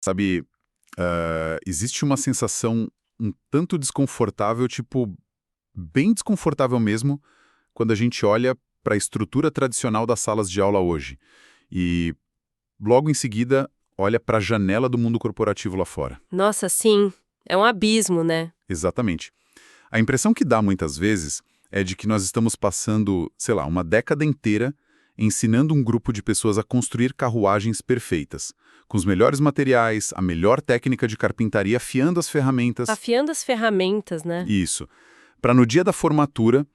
Sabe, existe uma sensação um tanto desconfortável, tipo, bem desconfortável mesmo, quando a gente olha para a estrutura tradicional das salas de aula hoje. E logo em seguida, olha para a janela do mundo corporativo lá fora. Nossa, sim. É um abismo, né? Exatamente. A impressão que dá muitas vezes é de que nós estamos passando, sei lá, uma década inteira ensinando um grupo de pessoas a construir carruagens perfeitas, com os melhores materiais, a melhor técnica de carpintaria, afiando as ferramentas. Afiando as ferramentas, né? Isso. Para no dia da formatura,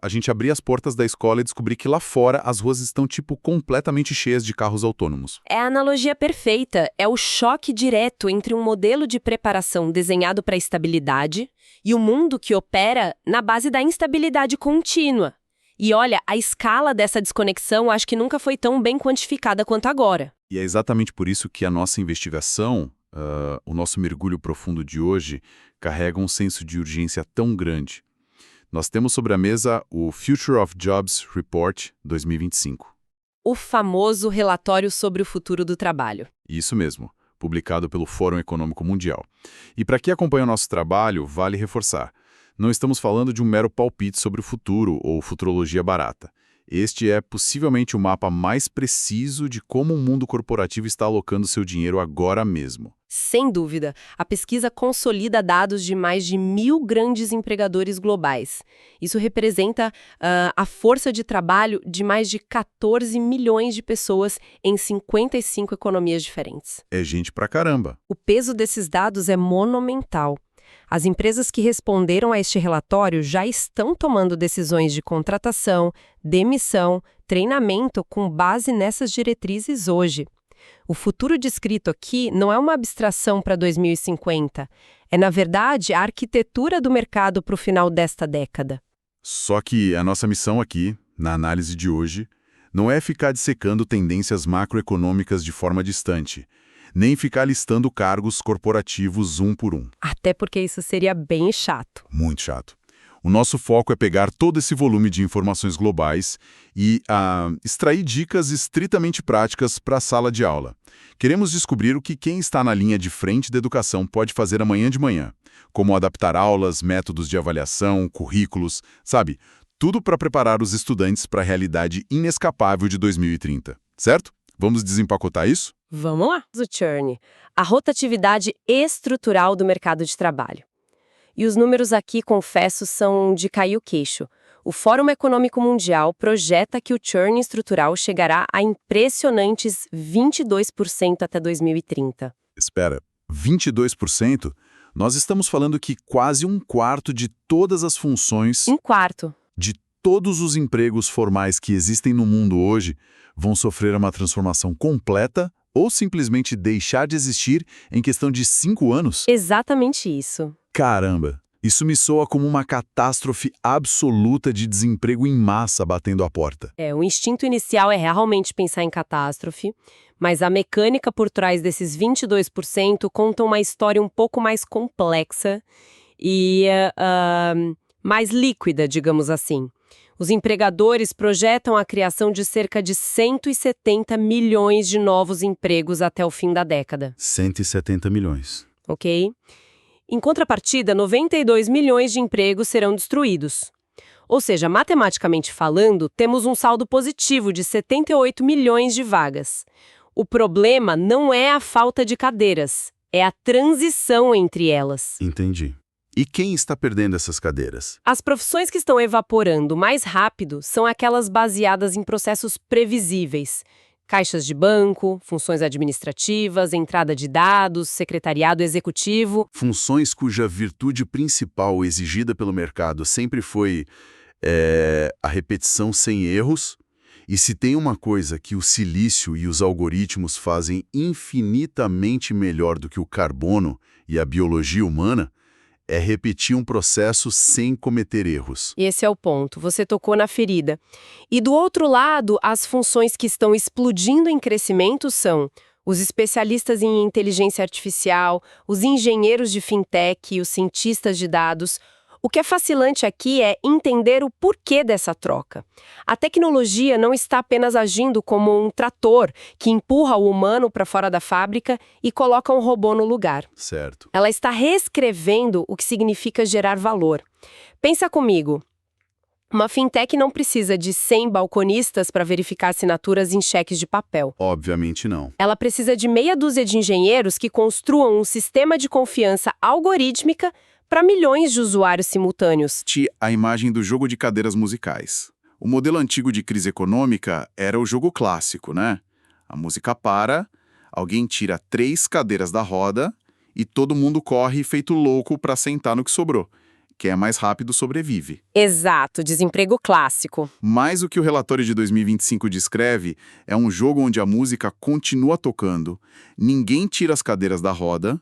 a gente abrir as portas da escola e descobrir que lá fora as ruas estão, tipo, completamente cheias de carros autônomos. É a analogia perfeita. É o choque direto entre um modelo de preparação desenhado para a estabilidade e o mundo que opera na base da instabilidade contínua. E olha, a escala dessa desconexão acho que nunca foi tão bem quantificada quanto agora. E é exatamente por isso que a nossa investigação, o nosso mergulho profundo de hoje, carrega um senso de urgência tão grande. Nós temos sobre a mesa o Future of Jobs Report 2025. O famoso relatório sobre o futuro do trabalho. Isso mesmo, publicado pelo Fórum Econômico Mundial. E para quem acompanha o nosso trabalho, vale reforçar. Não estamos falando de um mero palpite sobre o futuro ou futurologia barata. Este é possivelmente o mapa mais preciso de como o mundo corporativo está alocando seu dinheiro agora mesmo. Sem dúvida, a pesquisa consolida dados de mais de 1.000 grandes empregadores globais. Isso representa a força de trabalho de mais de 14 milhões de pessoas em 55 economias diferentes. É gente pra caramba. O peso desses dados é monumental. As empresas que responderam a este relatório já estão tomando decisões de contratação, demissão, treinamento com base nessas diretrizes hoje. O futuro descrito aqui não é uma abstração para 2050, é, na verdade, a arquitetura do mercado para o final desta década. Só que a nossa missão aqui, na análise de hoje, não é ficar dissecando tendências macroeconômicas de forma distante, nem ficar listando cargos corporativos um por um. Até porque isso seria bem chato. Muito chato. O nosso foco é pegar todo esse volume de informações globais e extrair dicas estritamente práticas para a sala de aula. Queremos descobrir o que quem está na linha de frente da educação pode fazer amanhã de manhã, como adaptar aulas, métodos de avaliação, currículos, sabe? Tudo para preparar os estudantes para a realidade inescapável de 2030, certo? Vamos desempacotar isso? Vamos lá! O churn, a rotatividade estrutural do mercado de trabalho. E os números aqui, confesso, são de cair o queixo. O Fórum Econômico Mundial projeta que o churn estrutural chegará a impressionantes 22% até 2030. Espera, 22%? Nós estamos falando que quase um quarto de todas as funções, Um quarto. de todos os empregos formais que existem no mundo hoje, vão sofrer uma transformação completa ou simplesmente deixar de existir em questão de 5 anos? Exatamente isso. Caramba, isso me soa como uma catástrofe absoluta de desemprego em massa batendo a porta. O instinto inicial é realmente pensar em catástrofe, mas a mecânica por trás desses 22% conta uma história um pouco mais complexa e mais líquida, digamos assim. Os empregadores projetam a criação de cerca de 170 milhões de novos empregos até o fim da década. 170 milhões. Ok? Em contrapartida, 92 milhões de empregos serão destruídos. Ou seja, matematicamente falando, temos um saldo positivo de 78 milhões de vagas. O problema não é a falta de cadeiras, é a transição entre elas. Entendi. E quem está perdendo essas cadeiras? As profissões que estão evaporando mais rápido são aquelas baseadas em processos previsíveis. Caixas de banco, funções administrativas, entrada de dados, secretariado executivo. Funções cuja virtude principal exigida pelo mercado sempre foi a repetição sem erros. E se tem uma coisa que o silício e os algoritmos fazem infinitamente melhor do que o carbono e a biologia humana, é repetir um processo sem cometer erros. Esse é o ponto, você tocou na ferida. E do outro lado, as funções que estão explodindo em crescimento são os especialistas em inteligência artificial, os engenheiros de fintech, os cientistas de dados, O que é fascinante aqui é entender o porquê dessa troca. A tecnologia não está apenas agindo como um trator que empurra o humano para fora da fábrica e coloca um robô no lugar. Certo. Ela está reescrevendo o que significa gerar valor. Pensa comigo. Uma fintech não precisa de 100 balconistas para verificar assinaturas em cheques de papel. Obviamente não. Ela precisa de meia dúzia de engenheiros que construam um sistema de confiança algorítmica para milhões de usuários simultâneos. A imagem do jogo de cadeiras musicais. O modelo antigo de crise econômica era o jogo clássico, né? A música para, alguém tira 3 cadeiras da roda e todo mundo corre feito louco para sentar no que sobrou. Quem é mais rápido sobrevive. Exato, desemprego clássico. Mas o que o relatório de 2025 descreve é um jogo onde a música continua tocando, ninguém tira as cadeiras da roda,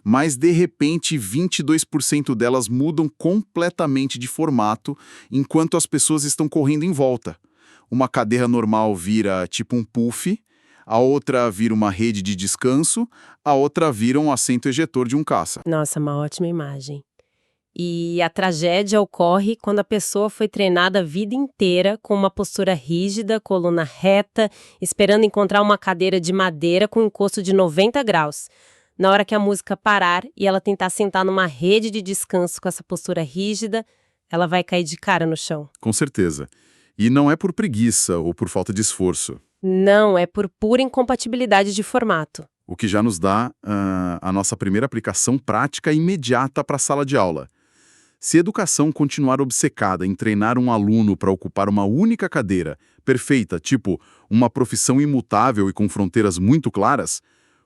mas de repente 22% delas mudam completamente de formato enquanto as pessoas estão correndo em volta. Uma cadeira normal vira tipo um puff, a outra vira uma rede de descanso, a outra vira um assento ejetor de um caça. Nossa, uma ótima imagem. E a tragédia ocorre quando a pessoa foi treinada a vida inteira com uma postura rígida, coluna reta, esperando encontrar uma cadeira de madeira com encosto de 90 graus. Na hora que a música parar e ela tentar sentar numa rede de descanso com essa postura rígida, ela vai cair de cara no chão. Com certeza. E não é por preguiça ou por falta de esforço. Não, é por pura incompatibilidade de formato. O que já nos dá a nossa primeira aplicação prática imediata para a sala de aula. Se a educação continuar obcecada em treinar um aluno para ocupar uma única cadeira, perfeita, tipo uma profissão imutável e com fronteiras muito claras,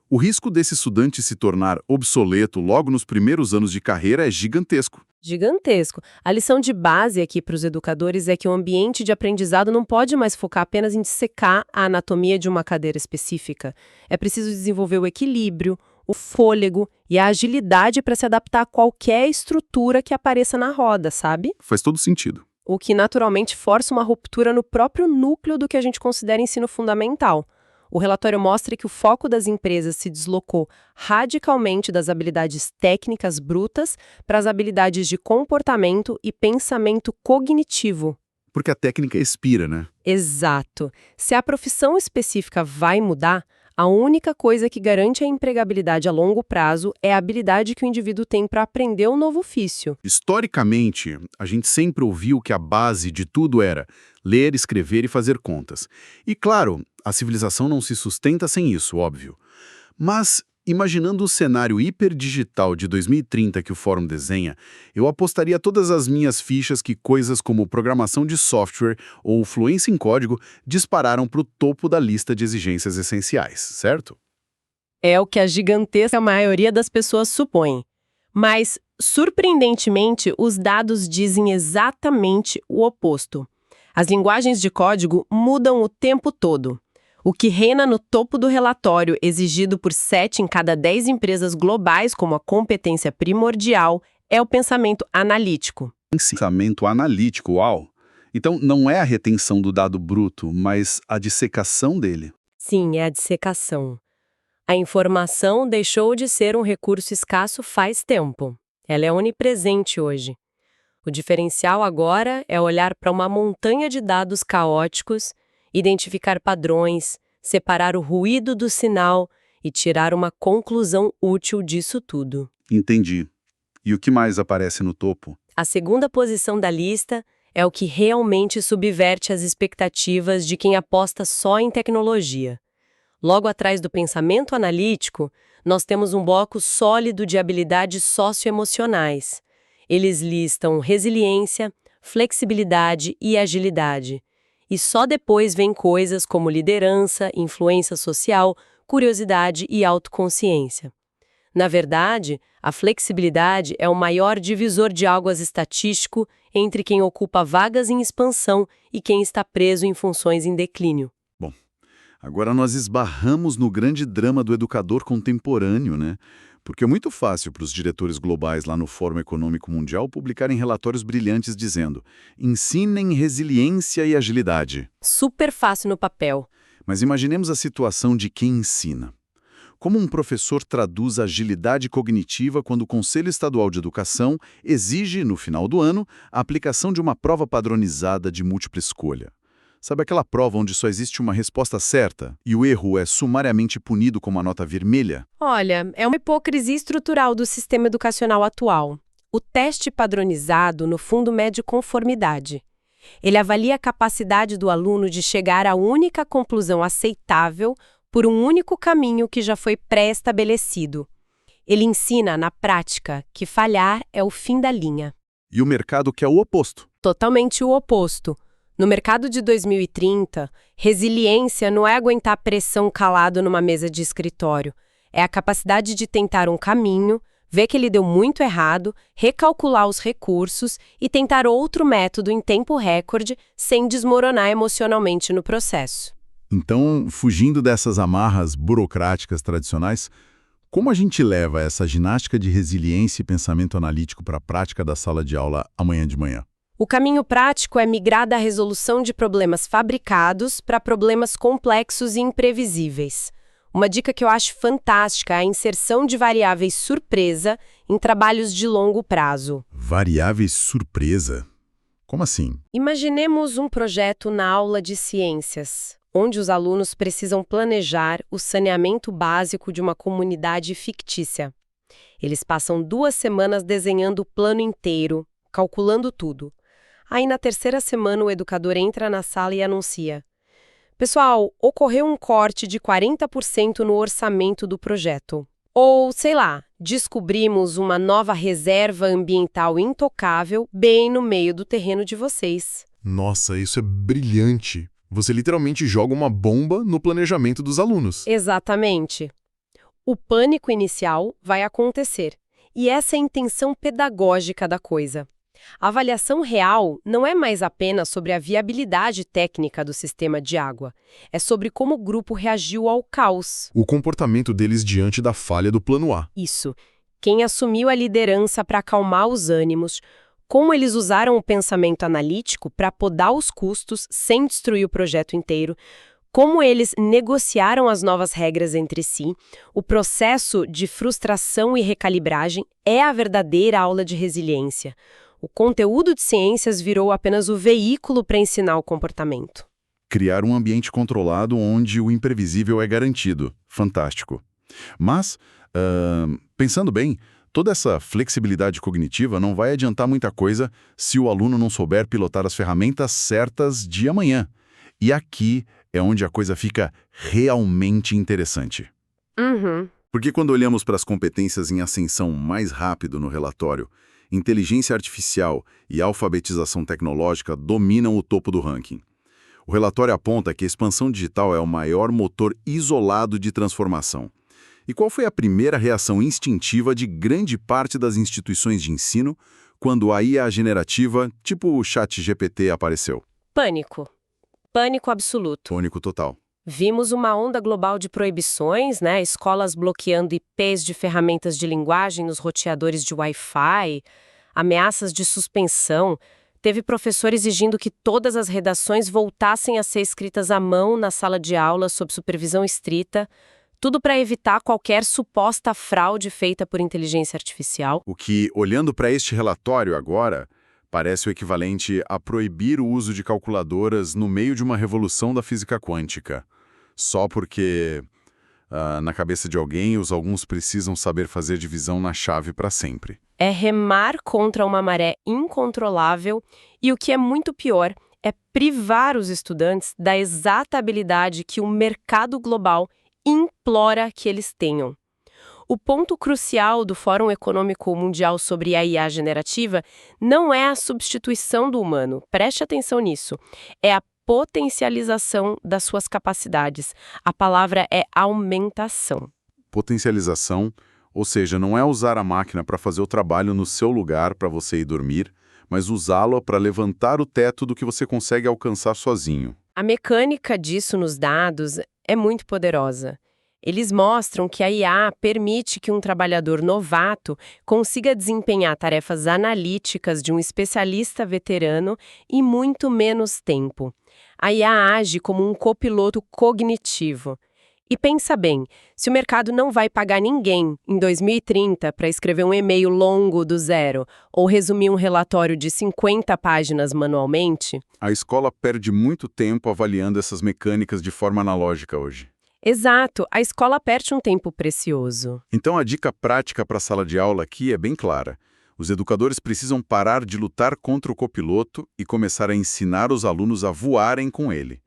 o risco desse estudante se tornar obsoleto logo nos primeiros anos de carreira é gigantesco. Gigantesco. A lição de base aqui para os educadores é que o ambiente de aprendizado não pode mais focar apenas em dissecar a anatomia de uma cadeira específica. É preciso desenvolver o equilíbrio, o fôlego e a agilidade para se adaptar a qualquer estrutura que apareça na roda, sabe? Faz todo sentido. O que naturalmente força uma ruptura no próprio núcleo do que a gente considera ensino fundamental. O relatório mostra que o foco das empresas se deslocou radicalmente das habilidades técnicas brutas para as habilidades de comportamento e pensamento cognitivo. Porque a técnica expira, né? Exato. Se a profissão específica vai mudar, a única coisa que garante a empregabilidade a longo prazo é a habilidade que o indivíduo tem para aprender um novo ofício. Historicamente, a gente sempre ouviu que a base de tudo era ler, escrever e fazer contas. E claro, a civilização não se sustenta sem isso, óbvio. Mas, imaginando o cenário hiperdigital de 2030 que o Fórum desenha, eu apostaria todas as minhas fichas que coisas como programação de software ou fluência em código dispararam para o topo da lista de exigências essenciais, certo? É o que a gigantesca maioria das pessoas supõe. Mas, surpreendentemente, os dados dizem exatamente o oposto. As linguagens de código mudam o tempo todo. O que reina no topo do relatório, exigido por 7 em cada 10 empresas globais como a competência primordial, é o pensamento analítico. Pensamento analítico, uau! Então, não é a retenção do dado bruto, mas a dissecação dele. Sim, é a dissecação. A informação deixou de ser um recurso escasso faz tempo. Ela é onipresente hoje. O diferencial agora é olhar para uma montanha de dados caóticos, identificar padrões, separar o ruído do sinal e tirar uma conclusão útil disso tudo. Entendi. E o que mais aparece no topo? A segunda posição da lista é o que realmente subverte as expectativas de quem aposta só em tecnologia. Logo atrás do pensamento analítico, nós temos um bloco sólido de habilidades socioemocionais. Eles listam resiliência, flexibilidade e agilidade. E só depois vem coisas como liderança, influência social, curiosidade e autoconsciência. Na verdade, a flexibilidade é o maior divisor de águas estatístico entre quem ocupa vagas em expansão e quem está preso em funções em declínio. Bom, agora nós esbarramos no grande drama do educador contemporâneo, né? Porque é muito fácil para os diretores globais lá no Fórum Econômico Mundial publicarem relatórios brilhantes dizendo ensinem resiliência e agilidade. Super fácil no papel. Mas imaginemos a situação de quem ensina. Como um professor traduz agilidade cognitiva quando o Conselho Estadual de Educação exige, no final do ano, a aplicação de uma prova padronizada de múltipla escolha? Sabe aquela prova onde só existe uma resposta certa e o erro é sumariamente punido com uma nota vermelha? Olha, é uma hipocrisia estrutural do sistema educacional atual. O teste padronizado, no fundo, mede conformidade. Ele avalia a capacidade do aluno de chegar à única conclusão aceitável por um único caminho que já foi pré-estabelecido. Ele ensina, na prática, que falhar é o fim da linha. E o mercado quer o oposto. Totalmente o oposto. No mercado de 2030, resiliência não é aguentar pressão calado numa mesa de escritório. É a capacidade de tentar um caminho, ver que ele deu muito errado, recalcular os recursos e tentar outro método em tempo recorde sem desmoronar emocionalmente no processo. Então, fugindo dessas amarras burocráticas tradicionais, como a gente leva essa ginástica de resiliência e pensamento analítico para a prática da sala de aula amanhã de manhã? O caminho prático é migrar da resolução de problemas fabricados para problemas complexos e imprevisíveis. Uma dica que eu acho fantástica é a inserção de variáveis surpresa em trabalhos de longo prazo. Variáveis surpresa? Como assim? Imaginemos um projeto na aula de ciências, onde os alunos precisam planejar o saneamento básico de uma comunidade fictícia. Eles passam 2 semanas desenhando o plano inteiro, calculando tudo. Aí, na 3ª semana, o educador entra na sala e anuncia: pessoal, ocorreu um corte de 40% no orçamento do projeto. Ou, sei lá, descobrimos uma nova reserva ambiental intocável bem no meio do terreno de vocês. Nossa, isso é brilhante. Você literalmente joga uma bomba no planejamento dos alunos. Exatamente. O pânico inicial vai acontecer. E essa é a intenção pedagógica da coisa. A avaliação real não é mais apenas sobre a viabilidade técnica do sistema de água. É sobre como o grupo reagiu ao caos. O comportamento deles diante da falha do plano A. Isso. Quem assumiu a liderança para acalmar os ânimos, como eles usaram o pensamento analítico para podar os custos sem destruir o projeto inteiro, como eles negociaram as novas regras entre si, o processo de frustração e recalibragem é a verdadeira aula de resiliência. O conteúdo de ciências virou apenas o veículo para ensinar o comportamento. Criar um ambiente controlado onde o imprevisível é garantido. Fantástico. Mas, pensando bem, toda essa flexibilidade cognitiva não vai adiantar muita coisa se o aluno não souber pilotar as ferramentas certas de amanhã. E aqui é onde a coisa fica realmente interessante. Porque quando olhamos para as competências em ascensão mais rápido no relatório, inteligência artificial e alfabetização tecnológica dominam o topo do ranking. O relatório aponta que a expansão digital é o maior motor isolado de transformação. E qual foi a primeira reação instintiva de grande parte das instituições de ensino quando a IA generativa, tipo o ChatGPT, apareceu? Pânico. Pânico absoluto. Pânico total. Vimos uma onda global de proibições, né? Escolas bloqueando IPs de ferramentas de linguagem nos roteadores de Wi-Fi, ameaças de suspensão. Teve professor exigindo que todas as redações voltassem a ser escritas à mão na sala de aula sob supervisão estrita, tudo para evitar qualquer suposta fraude feita por inteligência artificial. O que, olhando para este relatório agora, parece o equivalente a proibir o uso de calculadoras no meio de uma revolução da física quântica. Só porque, na cabeça de alguém, alguns precisam saber fazer divisão na chave para sempre. É remar contra uma maré incontrolável e, o que é muito pior, é privar os estudantes da exata habilidade que o mercado global implora que eles tenham. O ponto crucial do Fórum Econômico Mundial sobre a IA generativa não é a substituição do humano, preste atenção nisso, é a potencialização das suas capacidades. A palavra é aumentação. Potencialização, ou seja, não é usar a máquina para fazer o trabalho no seu lugar para você ir dormir, mas usá-la para levantar o teto do que você consegue alcançar sozinho. A mecânica disso nos dados é muito poderosa. Eles mostram que a IA permite que um trabalhador novato consiga desempenhar tarefas analíticas de um especialista veterano em muito menos tempo. A IA age como um copiloto cognitivo. E pensa bem, se o mercado não vai pagar ninguém em 2030 para escrever um e-mail longo do zero ou resumir um relatório de 50 páginas manualmente... A escola perde muito tempo avaliando essas mecânicas de forma analógica hoje. Exato, a escola perde um tempo precioso. Então a dica prática para a sala de aula aqui é bem clara. Os educadores precisam parar de lutar contra o copiloto e começar a ensinar os alunos a voarem com ele.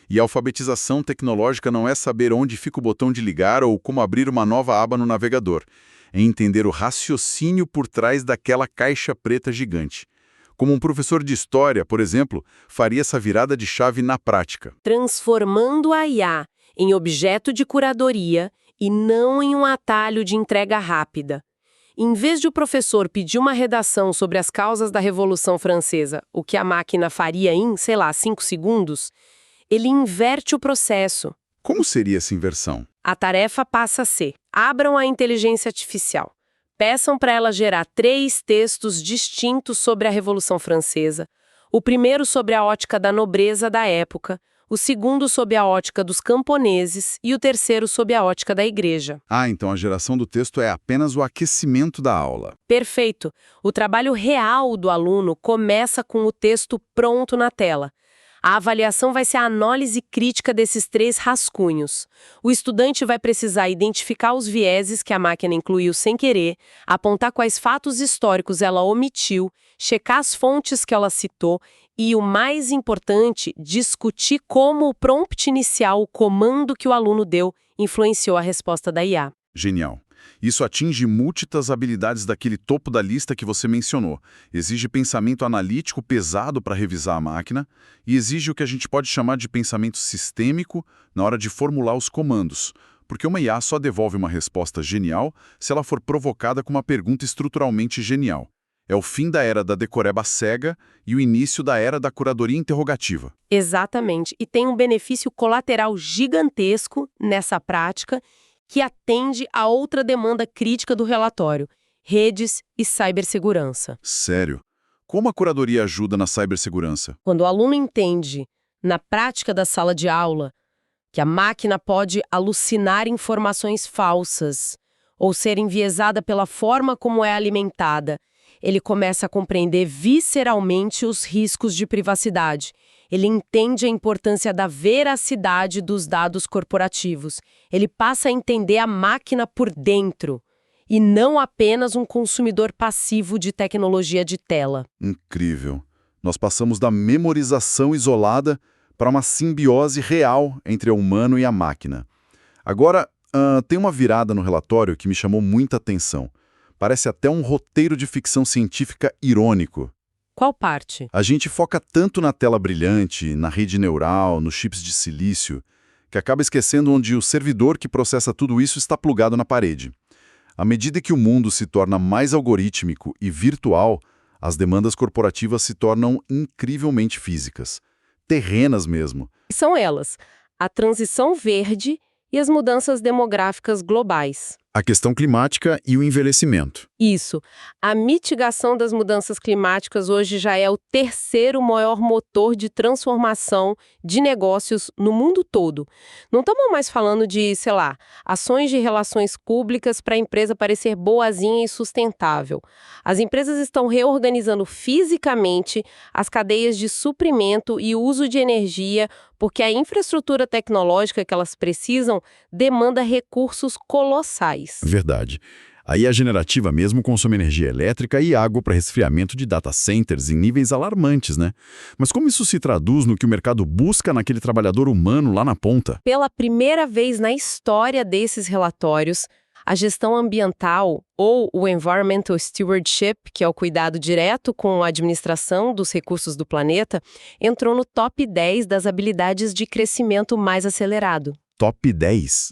E a alfabetização tecnológica não é saber onde fica o botão de ligar ou como abrir uma nova aba no navegador. É entender o raciocínio por trás daquela caixa preta gigante. Como um professor de história, por exemplo, faria essa virada de chave na prática. Transformando a IA em objeto de curadoria e não em um atalho de entrega rápida. Em vez de o professor pedir uma redação sobre as causas da Revolução Francesa, o que a máquina faria em, 5 segundos, ele inverte o processo. Como seria essa inversão? A tarefa passa a ser: abram a inteligência artificial, peçam para ela gerar 3 textos distintos sobre a Revolução Francesa, o primeiro sobre a ótica da nobreza da época, o segundo sob a ótica dos camponeses e o terceiro sob a ótica da igreja. Então a geração do texto é apenas o aquecimento da aula. Perfeito! O trabalho real do aluno começa com o texto pronto na tela. A avaliação vai ser a análise crítica desses 3 rascunhos. O estudante vai precisar identificar os vieses que a máquina incluiu sem querer, apontar quais fatos históricos ela omitiu, checar as fontes que ela citou e, o mais importante, discutir como o prompt inicial, o comando que o aluno deu, influenciou a resposta da IA. Genial. Isso atinge múltiplas habilidades daquele topo da lista que você mencionou. Exige pensamento analítico pesado para revisar a máquina e exige o que a gente pode chamar de pensamento sistêmico na hora de formular os comandos, porque uma IA só devolve uma resposta genial se ela for provocada com uma pergunta estruturalmente genial. É o fim da era da decoreba cega e o início da era da curadoria interrogativa. Exatamente. E tem um benefício colateral gigantesco nessa prática que atende a outra demanda crítica do relatório: redes e cibersegurança. Sério? Como a curadoria ajuda na cibersegurança? Quando o aluno entende, na prática da sala de aula, que a máquina pode alucinar informações falsas ou ser enviesada pela forma como é alimentada, ele começa a compreender visceralmente os riscos de privacidade. Ele entende a importância da veracidade dos dados corporativos. Ele passa a entender a máquina por dentro e não apenas um consumidor passivo de tecnologia de tela. Incrível. Nós passamos da memorização isolada para uma simbiose real entre o humano e a máquina. Agora, tem uma virada no relatório que me chamou muita atenção. Parece até um roteiro de ficção científica irônico. Qual parte? A gente foca tanto na tela brilhante, na rede neural, nos chips de silício, que acaba esquecendo onde o servidor que processa tudo isso está plugado na parede. À medida que o mundo se torna mais algorítmico e virtual, as demandas corporativas se tornam incrivelmente físicas. Terrenas mesmo. São elas: a transição verde e as mudanças demográficas globais. A questão climática e o envelhecimento. Isso. A mitigação das mudanças climáticas hoje já é o 3º maior motor de transformação de negócios no mundo todo. Não estamos mais falando de, ações de relações públicas para a empresa parecer boazinha e sustentável. As empresas estão reorganizando fisicamente as cadeias de suprimento e uso de energia, porque a infraestrutura tecnológica que elas precisam demanda recursos colossais. Verdade. Aí a generativa mesmo consome energia elétrica e água para resfriamento de data centers em níveis alarmantes, né? Mas como isso se traduz no que o mercado busca naquele trabalhador humano lá na ponta? Pela primeira vez na história desses relatórios, a gestão ambiental, ou o Environmental Stewardship, que é o cuidado direto com a administração dos recursos do planeta, entrou no top 10 das habilidades de crescimento mais acelerado. Top 10?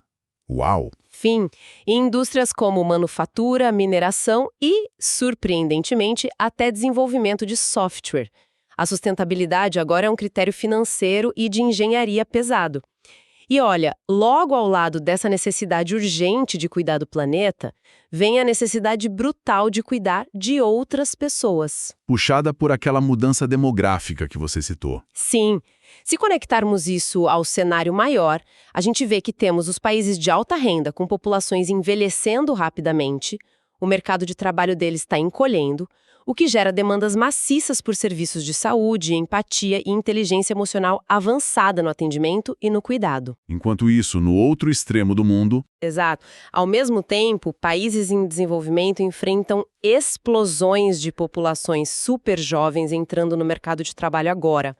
Uau! Fim, em indústrias como manufatura, mineração e, surpreendentemente, até desenvolvimento de software. A sustentabilidade agora é um critério financeiro e de engenharia pesado. E olha, logo ao lado dessa necessidade urgente de cuidar do planeta, vem a necessidade brutal de cuidar de outras pessoas. Puxada por aquela mudança demográfica que você citou. Sim, Se conectarmos isso ao cenário maior, a gente vê que temos os países de alta renda com populações envelhecendo rapidamente, o mercado de trabalho deles está encolhendo, o que gera demandas maciças por serviços de saúde, empatia e inteligência emocional avançada no atendimento e no cuidado. Enquanto isso, no outro extremo do mundo, Exato. Ao mesmo tempo, países em desenvolvimento enfrentam explosões de populações super jovens entrando no mercado de trabalho agora.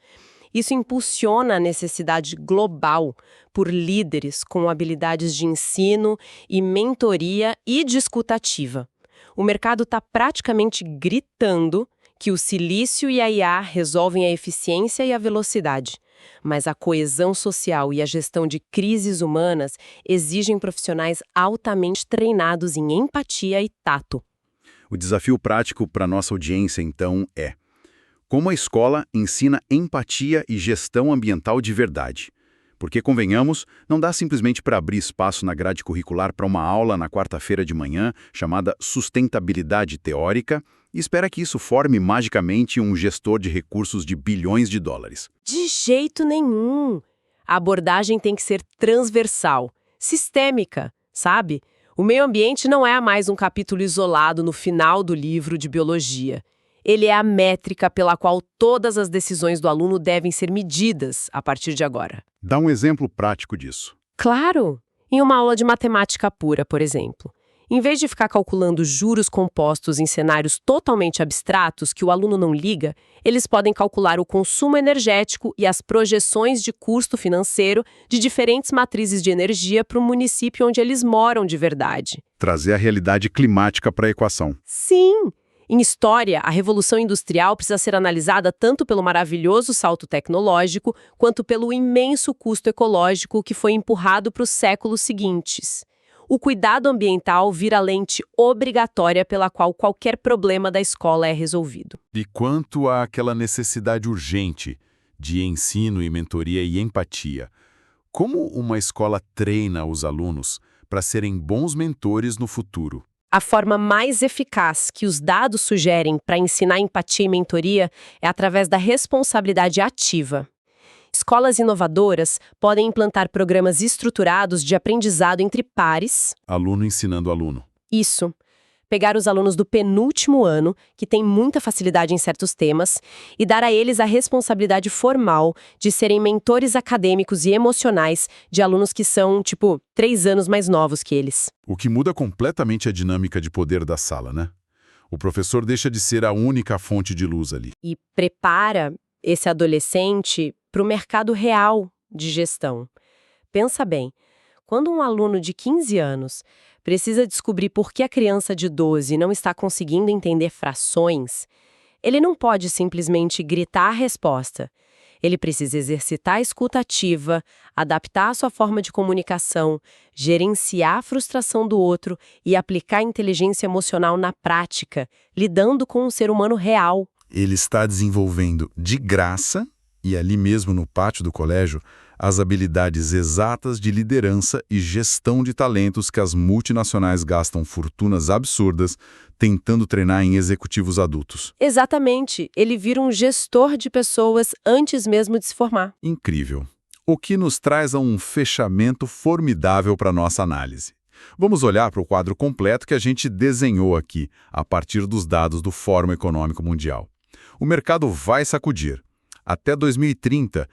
Isso impulsiona a necessidade global por líderes com habilidades de ensino e mentoria e de escuta ativa. O mercado está praticamente gritando que o silício e a IA resolvem a eficiência e a velocidade. Mas a coesão social e a gestão de crises humanas exigem profissionais altamente treinados em empatia e tato. o desafio prático para nossa audiência, então, é: como a escola ensina empatia e gestão ambiental de verdade? Porque, convenhamos, não dá simplesmente para abrir espaço na grade curricular para uma aula na quarta-feira de manhã chamada Sustentabilidade Teórica e espera que isso forme magicamente um gestor de recursos de bilhões de dólares. De jeito nenhum! A abordagem tem que ser transversal, sistêmica, sabe? O meio ambiente não é mais um capítulo isolado no final do livro de biologia. Ele é a métrica pela qual todas as decisões do aluno devem ser medidas a partir de agora. Dá um exemplo prático disso. Claro! Em uma aula de matemática pura, por exemplo. Em vez de ficar calculando juros compostos em cenários totalmente abstratos que o aluno não liga, eles podem calcular o consumo energético e as projeções de custo financeiro de diferentes matrizes de energia para o município onde eles moram de verdade. Trazer a realidade climática para a equação. Sim! Em história, a Revolução Industrial precisa ser analisada tanto pelo maravilhoso salto tecnológico quanto pelo imenso custo ecológico que foi empurrado para os séculos seguintes. O cuidado ambiental vira a lente obrigatória pela qual qualquer problema da escola é resolvido. E quanto àquela necessidade urgente de ensino e mentoria e empatia, como uma escola treina os alunos para serem bons mentores no futuro? A forma mais eficaz que os dados sugerem para ensinar empatia e mentoria é através da responsabilidade ativa. Escolas inovadoras podem implantar programas estruturados de aprendizado entre pares. Aluno ensinando aluno. Isso. Pegar os alunos do penúltimo ano, que têm muita facilidade em certos temas, e dar a eles a responsabilidade formal de serem mentores acadêmicos e emocionais de alunos que são, 3 anos mais novos que eles. O que muda completamente a dinâmica de poder da sala, né? O professor deixa de ser a única fonte de luz ali. E prepara esse adolescente para o mercado real de gestão. Pensa bem, quando um aluno de 15 anos precisa descobrir por que a criança de 12 não está conseguindo entender frações, ele não pode simplesmente gritar a resposta. Ele precisa exercitar a escuta ativa, adaptar a sua forma de comunicação, gerenciar a frustração do outro e aplicar a inteligência emocional na prática, lidando com um ser humano real. Ele está desenvolvendo de graça, e ali mesmo no pátio do colégio, as habilidades exatas de liderança e gestão de talentos que as multinacionais gastam fortunas absurdas tentando treinar em executivos adultos. Exatamente, ele vira um gestor de pessoas antes mesmo de se formar. Incrível. O que nos traz a um fechamento formidável para nossa análise. Vamos olhar para o quadro completo que a gente desenhou aqui, a partir dos dados do Fórum Econômico Mundial. O mercado vai sacudir. Até 2030,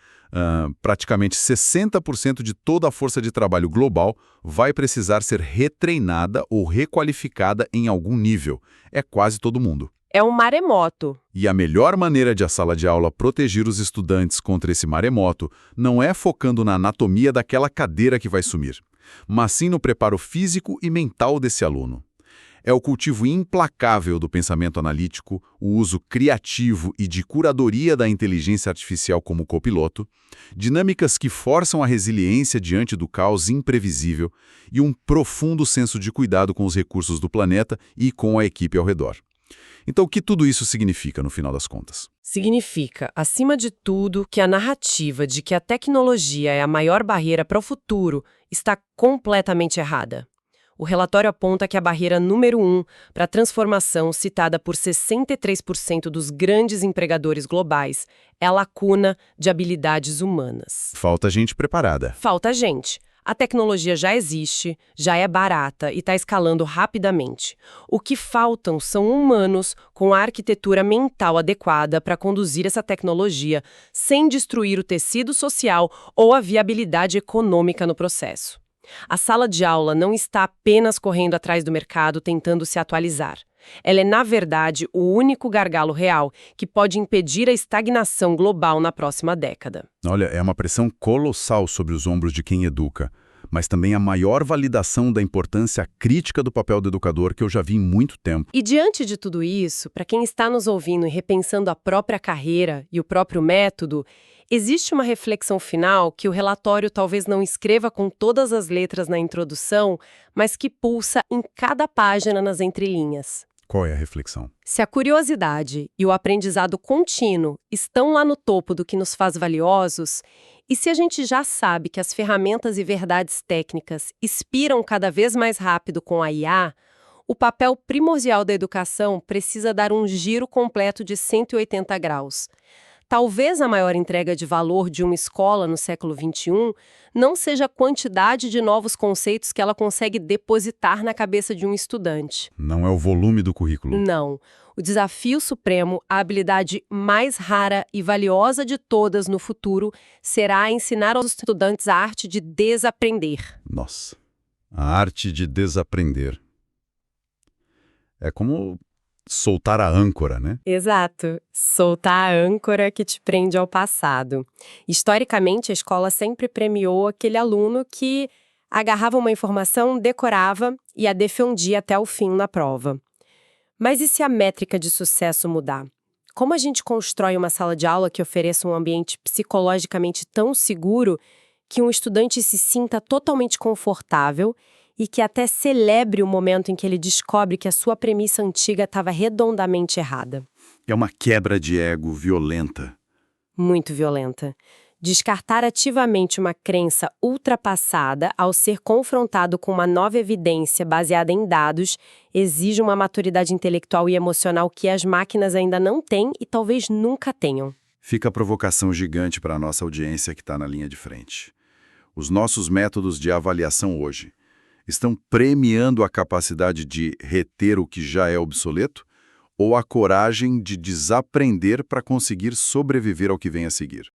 praticamente 60% de toda a força de trabalho global vai precisar ser retreinada ou requalificada em algum nível. É quase todo mundo. É um maremoto. E a melhor maneira de a sala de aula proteger os estudantes contra esse maremoto não é focando na anatomia daquela cadeira que vai sumir, mas sim no preparo físico e mental desse aluno. É o cultivo implacável do pensamento analítico, o uso criativo e de curadoria da inteligência artificial como copiloto, dinâmicas que forçam a resiliência diante do caos imprevisível e um profundo senso de cuidado com os recursos do planeta e com a equipe ao redor. Então, o que tudo isso significa, no final das contas? Significa, acima de tudo, que a narrativa de que a tecnologia é a maior barreira para o futuro está completamente errada. O relatório aponta que a barreira número 1 para a transformação, citada por 63% dos grandes empregadores globais, é a lacuna de habilidades humanas. Falta gente preparada. Falta gente. A tecnologia já existe, já é barata e está escalando rapidamente. O que faltam são humanos com a arquitetura mental adequada para conduzir essa tecnologia sem destruir o tecido social ou a viabilidade econômica no processo. A sala de aula não está apenas correndo atrás do mercado tentando se atualizar. Ela é, na verdade, o único gargalo real que pode impedir a estagnação global na próxima década. Olha, é uma pressão colossal sobre os ombros de quem educa, mas também a maior validação da importância crítica do papel do educador que eu já vi em muito tempo. E diante de tudo isso, para quem está nos ouvindo e repensando a própria carreira e o próprio método, existe uma reflexão final que o relatório talvez não escreva com todas as letras na introdução, mas que pulsa em cada página nas entrelinhas. Qual é a reflexão? Se a curiosidade e o aprendizado contínuo estão lá no topo do que nos faz valiosos, e se a gente já sabe que as ferramentas e verdades técnicas expiram cada vez mais rápido com a IA, o papel primordial da educação precisa dar um giro completo de 180 graus. Talvez a maior entrega de valor de uma escola no século XXI não seja a quantidade de novos conceitos que ela consegue depositar na cabeça de um estudante. Não é o volume do currículo. Não. O desafio supremo, a habilidade mais rara e valiosa de todas no futuro, será ensinar aos estudantes a arte de desaprender. Nossa, a arte de desaprender. É como soltar a âncora, né? Exato. Soltar a âncora que te prende ao passado. Historicamente, a escola sempre premiou aquele aluno que agarrava uma informação, decorava e a defendia até o fim na prova. Mas e se a métrica de sucesso mudar? Como a gente constrói uma sala de aula que ofereça um ambiente psicologicamente tão seguro que um estudante se sinta totalmente confortável e que até celebre o momento em que ele descobre que a sua premissa antiga estava redondamente errada? É uma quebra de ego violenta. Muito violenta. Descartar ativamente uma crença ultrapassada ao ser confrontado com uma nova evidência baseada em dados exige uma maturidade intelectual e emocional que as máquinas ainda não têm e talvez nunca tenham. Fica a provocação gigante para a nossa audiência que está na linha de frente. Os nossos métodos de avaliação hoje estão premiando a capacidade de reter o que já é obsoleto ou a coragem de desaprender para conseguir sobreviver ao que vem a seguir?